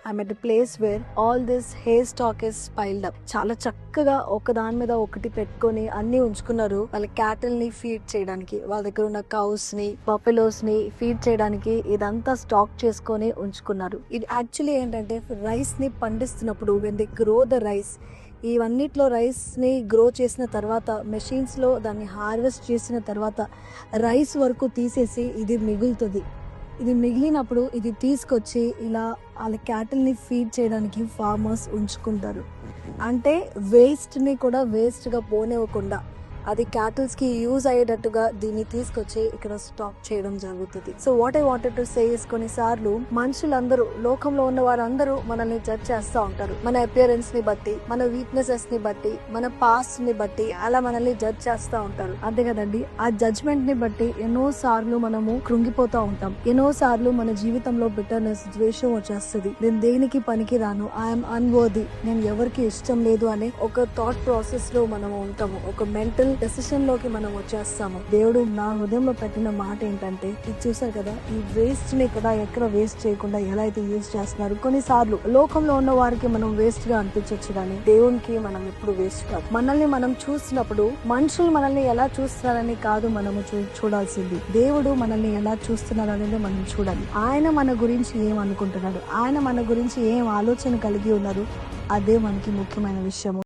I'm at place where all this hair stock is piled up. చాలా చక్కగా ఒక దాని మీద ఒకటి పెట్టుకొని అన్ని ఉంచుకున్నారు. వాళ్ళ క్యాటిల్ ని ఫీడ్ చేయడానికి, వాళ్ళ దగ్గర ఉన్న కౌస్ ని, బఫెలోస్ ని ఫీడ్ చేయడానికి ఇదంతా స్టాక్ చేసుకొని ఉంచుకున్నారు. ఇది యాక్చువల్లీ ఏంటంటే రైస్ ని పండిస్తున్నప్పుడు when they grow the rice, ఇవన్నిట్లో రైస్ ని గ్రో చేసిన తర్వాత మెషిన్స్ లో దాన్ని హార్వెస్ట్ చేసిన తర్వాత రైస్ వరకు తీసేసి ఇది మిగులుతుంది. ఇది మిగిలినప్పుడు ఇది తీసుకొచ్చి ఇలా వాళ్ళ క్యాటిల్ని ఫీడ్ చేయడానికి ఫార్మర్స్ ఉంచుకుంటారు. అంటే వేస్ట్ని కూడా వేస్ట్గా పోనివ్వకుండా అది క్యాటిల్స్కి యూజ్ అయ్యేటట్టుగా దీన్ని తీసుకొచ్చి ఇక్కడ స్టాక్ చేయడం జరుగుతుంది. So what I wanted to say is, కొన్నిసార్లు మనుషులందరూ, లోకంలో ఉన్న వారందరూ మనల్ని జడ్జ్ చేస్తూ ఉంటారు. మన అపియరెన్స్ ని బట్టి, మన వీక్నెసెస్ ని బట్టి, మన పాస్ట్ ని బట్టి అలా మనల్ని జడ్జ్ చేస్తూ ఉంటారు. అంతే కదండి. ఆ జడ్జ్మెంట్ ని బట్టి ఎన్నో సార్లు మనము కృంగిపోతూ ఉంటాం. ఎన్నో సార్లు మన జీవితంలో బిటర్నెస్, ద్వేషం వచ్చేస్తుంది. నేను దేనికి పనికి రాను, ఐఎమ్ అన్వర్ది, నేను ఎవరికి ఇష్టం లేదు అనే ఒక థాట్ ప్రాసెస్ లో మనము ఉంటాము. ఒక మెంటల్ డెసిషన్ లోకి మనం వచ్చేస్తాము. దేవుడు నా హృదయంలో పెట్టిన మాట ఏంటంటే, ఇది చూసారు కదా, ఈ వేస్ట్ ని కూడా ఎక్కడ వేస్ట్ చేయకుండా ఎలా అయితే యూజ్ చేస్తున్నారు. కొన్నిసార్లు లోకంలో ఉన్న వారికి మనం వేస్ట్ గా అనిపించవచ్చు, కానీ దేవునికి మనం ఎప్పుడు వేస్ట్ కాదు. మనల్ని మనం చూసినప్పుడు మనుషులు మనల్ని ఎలా చూస్తున్నారని కాదు మనము చూడాల్సింది, దేవుడు మనల్ని ఎలా చూస్తున్నారు అనేది మనం చూడాలి. ఆయన మన గురించి ఏం అనుకుంటున్నాడు, ఆయన మన గురించి ఏం ఆలోచన కలిగి ఉన్నారు, అదే మనకి ముఖ్యమైన విషయము.